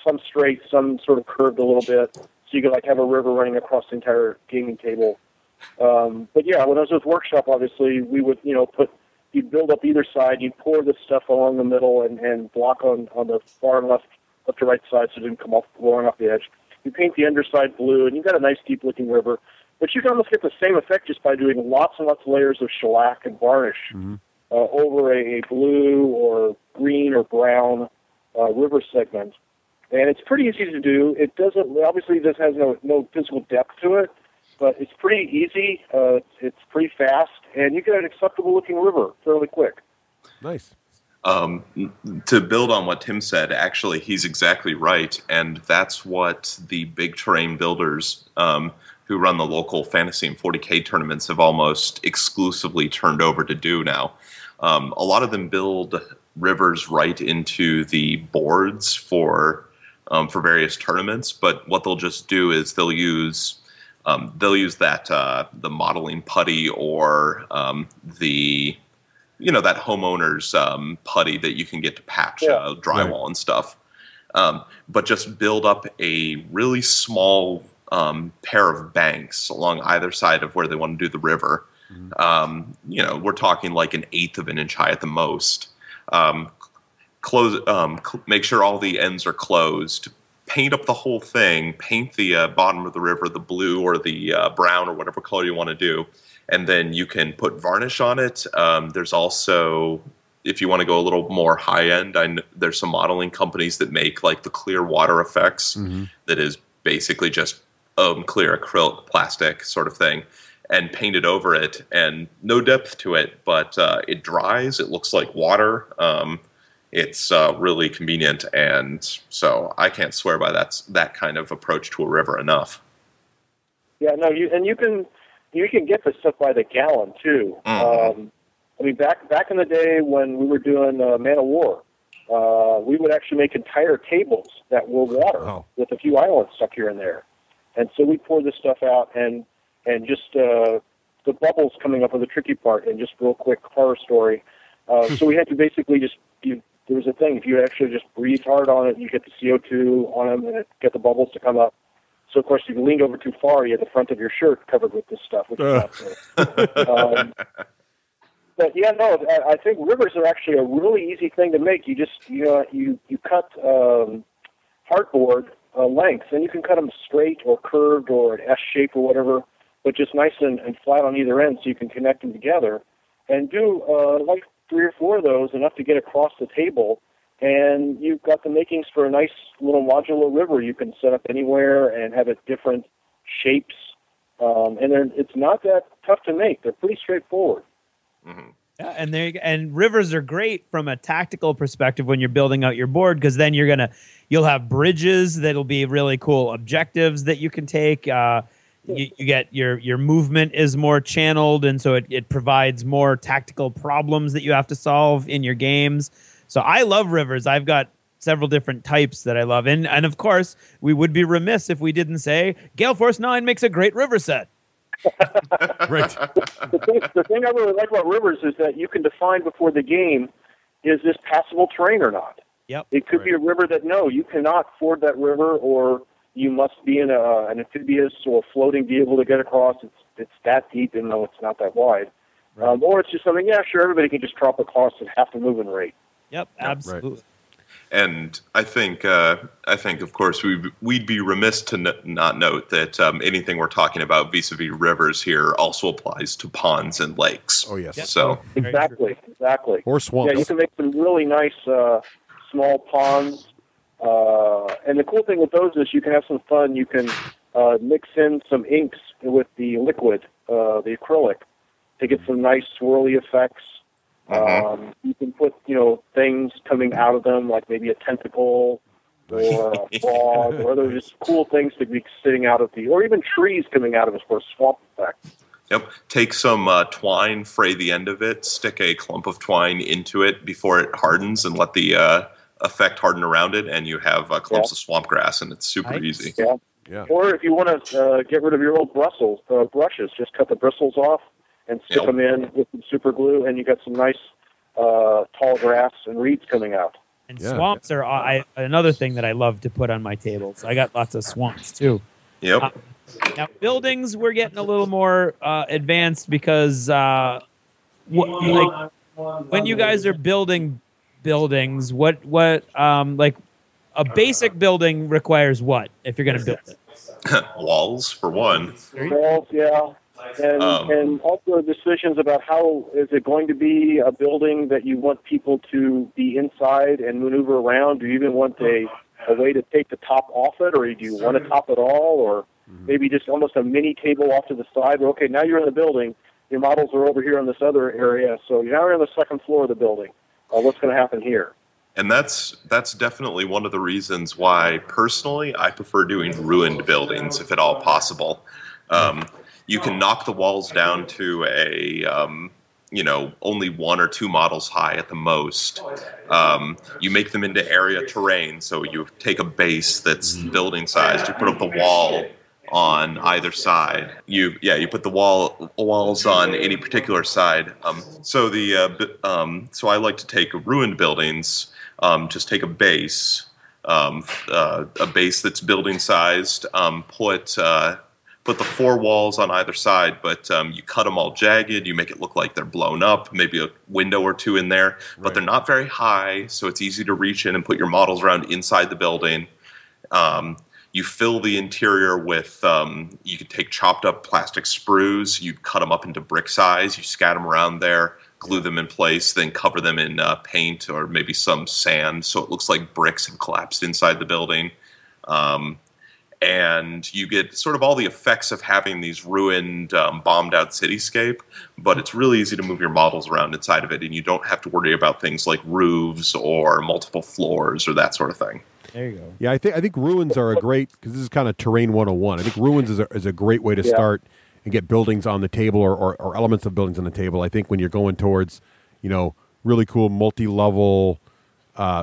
Some straight, some sort of curved a little bit, so you could like have a river running across the entire gaming table. But yeah, when I was with Workshop, obviously we would you'd build up either side, you'd pour this stuff along the middle and block on the far and left to right side so it didn't come off blowing off the edge. You paint the underside blue, and you've got a nice deep looking river. But you can almost get the same effect just by doing lots and lots of layers of shellac and varnish over a blue or green or brown river segment, and it's pretty easy to do. It doesn't obviously this has no physical depth to it, but it's pretty easy. It's pretty fast, and you get an acceptable looking river fairly quick. Nice. To build on what Tim said, actually, he's exactly right, and that's what the big terrain builders who run the local Fantasy and 40K tournaments have almost exclusively turned over to do now. A lot of them build rivers right into the boards for various tournaments, but what they'll just do is they'll use that the modeling putty or that homeowner's putty that you can get to patch drywall and stuff, but just build up a really small pair of banks along either side of where they want to do the river. We're talking like 1/8 of an inch high at the most. Make sure all the ends are closed. Paint up the whole thing. Paint the bottom of the river the blue or the brown or whatever color you want to do, and then you can put varnish on it. There's also, if you want to go a little more high end, there's some modeling companies that make like the clear water effects. That is basically just clear acrylic plastic sort of thing, and painted over it, and no depth to it, but it dries. It looks like water. It's really convenient, and so I can't swear by that kind of approach to a river enough. Yeah, no, you can get this stuff by the gallon too. I mean, back in the day when we were doing Man of War, we would actually make entire tables that were water with a few islands stuck here and there, and so we pour this stuff out and just the bubbles coming up are the tricky part. And just real quick horror story. So we had to basically there was a thing, if you actually just breathe hard on it, you get the CO2 on them and get the bubbles to come up. So, of course, if you leaned over too far, you had the front of your shirt covered with this stuff, which is not good. But, yeah, no, I think rivers are actually a really easy thing to make. You just, you cut hardboard lengths, and you can cut them straight or curved or an S shape or whatever, but just nice and flat on either end so you can connect them together. And do, like 3 or 4 of those, enough to get across the table, and you've got the makings for a nice little modular river you can set up anywhere and have it different shapes and it's not that tough to make. They're pretty straightforward. Mm-hmm. Yeah, and rivers are great from a tactical perspective when you're building out your board, because then you'll have bridges that'll be really cool objectives that you can take. You get your movement is more channeled, and so it provides more tactical problems that you have to solve in your games. So I love rivers. I've got several different types that I love, and of course we would be remiss if we didn't say Gale Force 9 makes a great river set. Right. The thing I really like about rivers is that you can define before the game, is this passable terrain or not? Yep. It could be a river that, no, you cannot ford that river, or you must be in an amphibious or floating vehicle to get across. It's that deep, even though it's not that wide. Right. Or it's just something, yeah, sure, everybody can just drop across at half the moving rate. Yep, absolutely. Right. And I think, of course, we'd be remiss to not note that anything we're talking about vis-a-vis rivers here also applies to ponds and lakes. Oh, yes. Yep. So exactly. Or swamps. Yeah, you can make some really nice small ponds. And the cool thing with those is you can have some fun. You can mix in some inks with the liquid, the acrylic, to get some nice swirly effects. You can put, things coming out of them, like maybe a tentacle or a frog, or other just cool things to be sitting out of or even trees coming out of it for a swamp effect. Yep. Take some twine, fray the end of it, stick a clump of twine into it before it hardens, and let the effect harden around it, and you have clumps of swamp grass, and it's super easy. Yeah. Yeah. Or if you want to get rid of your old brushes, just cut the bristles off and stick them in with some super glue, and you got some nice tall grass and reeds coming out. And swamps are another thing that I love to put on my tables. I got lots of swamps too. Yep. Now buildings, we're getting a little more advanced because when you guys are building buildings, what like a basic building requires what if you're going to build it? Walls, for one. Walls, yeah. And also decisions about how is it going to be a building that you want people to be inside and maneuver around? Do you even want a way to take the top off it, or do you want to top it all, or maybe just almost a mini table off to the side? Where, okay, now you're in the building. Your models are over here in this other area, so now you're on the second floor of the building. What's going to happen here? And that's definitely one of the reasons why, personally, I prefer doing ruined buildings, if at all possible. You can knock the walls down to a, only one or two models high at the most. You make them into area terrain, so you take a base that's building sized. You put up the wall on either side. You put the walls on any particular side. So I like to take ruined buildings. Just take a base that's building sized. Put the four walls on either side, but you cut them all jagged. You make it look like they're blown up, maybe a window or two in there, but they're not very high, so it's easy to reach in and put your models around inside the building. You fill the interior with, you could take chopped up plastic sprues, you cut them up into brick size, you scatter them around there, glue them in place, then cover them in paint or maybe some sand so it looks like bricks have collapsed inside the building. And you get sort of all the effects of having these ruined, bombed-out cityscape, but it's really easy to move your models around inside of it, and you don't have to worry about things like roofs or multiple floors or that sort of thing. There you go. Yeah, I think ruins are a great, because this is kind of terrain 101. I think ruins is a great way to start and get buildings on the table or elements of buildings on the table. I think when you're going towards, really cool multi-level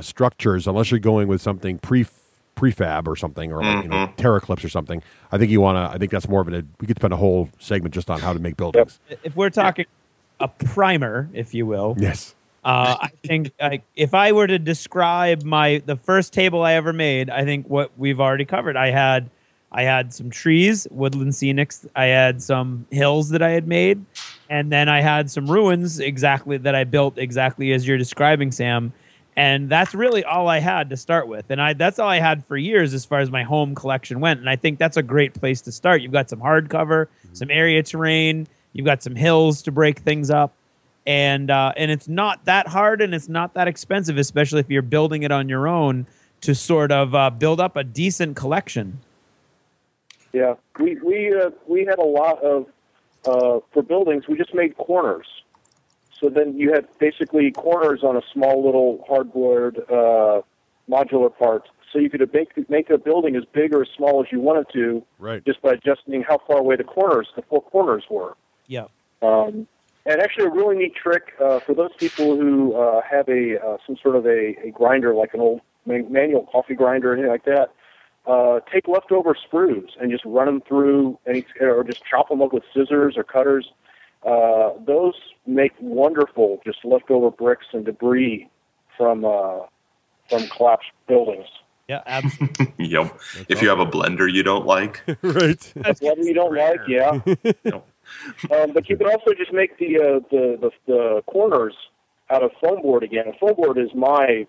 structures, unless you're going with something prefab or something, or Terraclips or something. I think that's more of we could spend a whole segment just on how to make buildings. If we're talking a primer, if you will. Yes. I think if I were to describe the first table I ever made, I think what we've already covered. I had some trees, woodland scenics. I had some hills that I had made, and then I had some ruins that I built exactly as you're describing, Sam. And that's really all I had to start with. And that's all I had for years as far as my home collection went. And I think that's a great place to start. You've got some hardcover, some area terrain. You've got some hills to break things up. And it's not that hard and it's not that expensive, especially if you're building it on your own, to sort of build up a decent collection. Yeah, we had a lot of for buildings. We just made corners. So then you had basically corners on a small little hardboard modular part. So you could make a building as big or as small as you wanted to, just by adjusting how far away the four corners were. Yeah. And actually, a really neat trick for those people who have some sort of a grinder, like an old manual coffee grinder or anything like that. Take leftover sprues and just run them through, or just chop them up with scissors or cutters. Those make wonderful just leftover bricks and debris from collapsed buildings. Yeah, absolutely. Yep. That's if you have a blender you don't like. Right. A blender you don't like, yeah. But you can also just make the corners out of foam board again. And foam board is my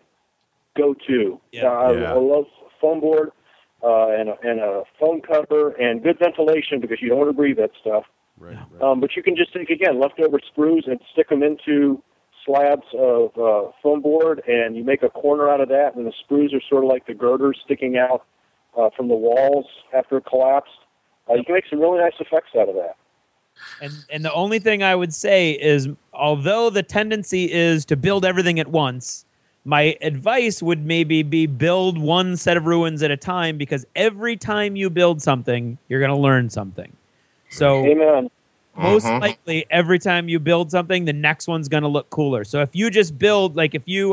go-to. I love foam board and a foam cover and good ventilation because you don't want to breathe that stuff. Right. But you can just take, again, leftover sprues and stick them into slabs of foam board, and you make a corner out of that, and the sprues are sort of like the girders sticking out from the walls after it collapsed. You can make some really nice effects out of that. And the only thing I would say is, although the tendency is to build everything at once, my advice would maybe be build one set of ruins at a time, because every time you build something, you're going to learn something. So Amen. Most likely, every time you build something, the next one's going to look cooler. So if you just build, like if you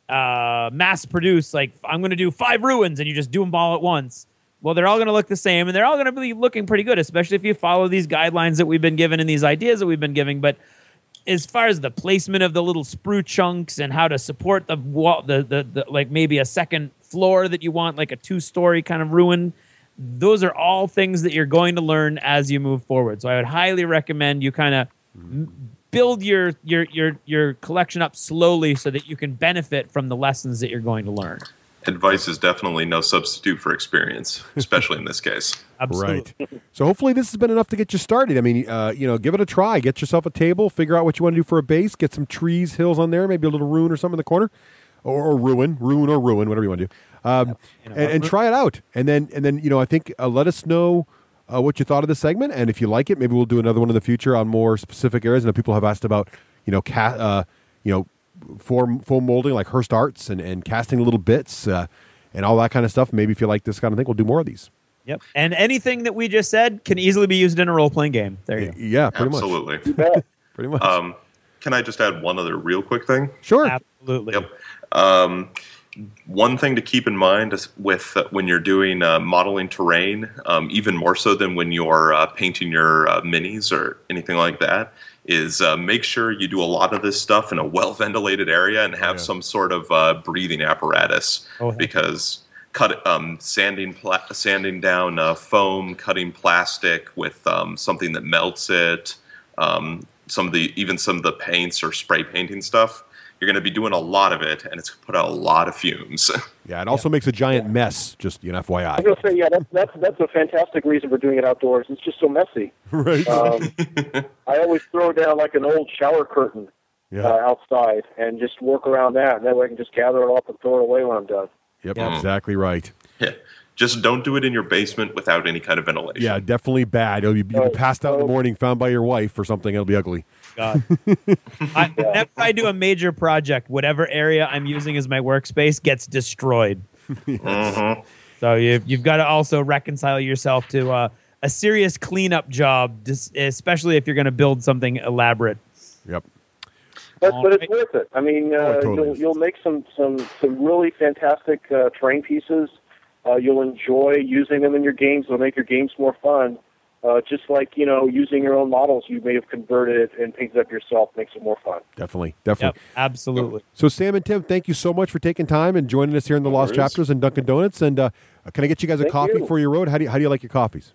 mass produce, like I'm going to do 5 ruins, and you just do them all at once, well, they're all going to look the same, and they're all going to be looking pretty good, especially if you follow these guidelines that we've been given and these ideas that we've been giving. But as far as the placement of the little sprue chunks and how to support the wall, the like maybe a second floor that you want, like a 2-story kind of ruin, those are all things that you're going to learn as you move forward. So I would highly recommend you kind of build your collection up slowly so that you can benefit from the lessons that you're going to learn. Advice is definitely no substitute for experience, especially in this case. Absolutely. Right. So hopefully this has been enough to get you started. I mean, give it a try. Get yourself a table. Figure out what you want to do for a base. Get some trees, hills on there. Maybe a little ruin or something in the corner, or ruin, whatever you want to do. And try it out. And then I think let us know what you thought of the segment. And if you like it, maybe we'll do another one in the future on more specific areas. And people have asked about foam molding, like Hearst Arts, and casting little bits and all that kind of stuff. Maybe if you like this kind of thing, we'll do more of these. Yep. And anything that we just said can easily be used in a role-playing game. There you go. Yeah, pretty Absolutely. much. Pretty much. Can I just add one other real quick thing? Sure. Absolutely. Yep. One thing to keep in mind is when you're doing modeling terrain, even more so than when you're painting your minis or anything like that, is make sure you do a lot of this stuff in a well-ventilated area and have some sort of breathing apparatus, because sanding down foam, cutting plastic with something that melts it, some of the paints or spray painting stuff, you're going to be doing a lot of it, and it's going to put out a lot of fumes. Yeah, it also makes a giant mess, just FYI. I was going to say, that's a fantastic reason for doing it outdoors. It's just so messy. Right. I always throw down like an old shower curtain outside and just work around that, and that way I can just gather it up and throw it away when I'm done. Yep, exactly right. Yeah. Just don't do it in your basement without any kind of ventilation. Yeah, definitely bad. You'll be passed out in the morning, found by your wife or something. It'll be ugly. God. Whenever I do a major project, whatever area I'm using as my workspace gets destroyed. So you've got to also reconcile yourself to a serious cleanup job, especially if you're going to build something elaborate. Yep. But it's worth it. I mean, you'll make some really fantastic terrain pieces. You'll enjoy using them in your games. It'll make your games more fun. Just like, using your own models you may have converted and painted up yourself makes it more fun. Definitely. Yep, absolutely. So, Sam and Tim, thank you so much for taking time and joining us here in the Lost Chapters and Dunkin' Donuts. And can I get you guys a coffee for your road? How do you like your coffees?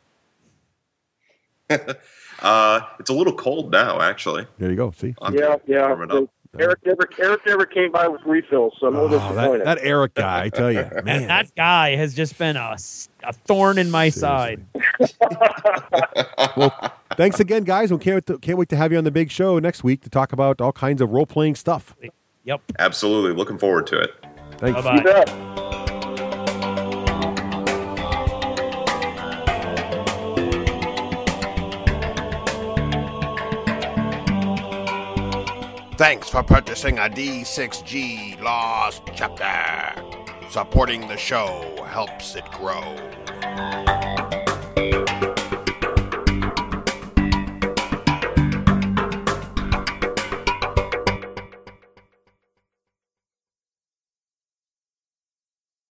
It's a little cold now, actually. There you go. See? Yeah. Eric never came by with refills, so I'm a little disappointed. That Eric guy, I tell you, man. That guy has just been a thorn in my side. Well, thanks again, guys. We can't wait to have you on the big show next week to talk about all kinds of role-playing stuff. Yep. Absolutely. Looking forward to it. Thanks. Bye-bye. Thanks for purchasing a D6G Lost Chapter. Supporting the show helps it grow.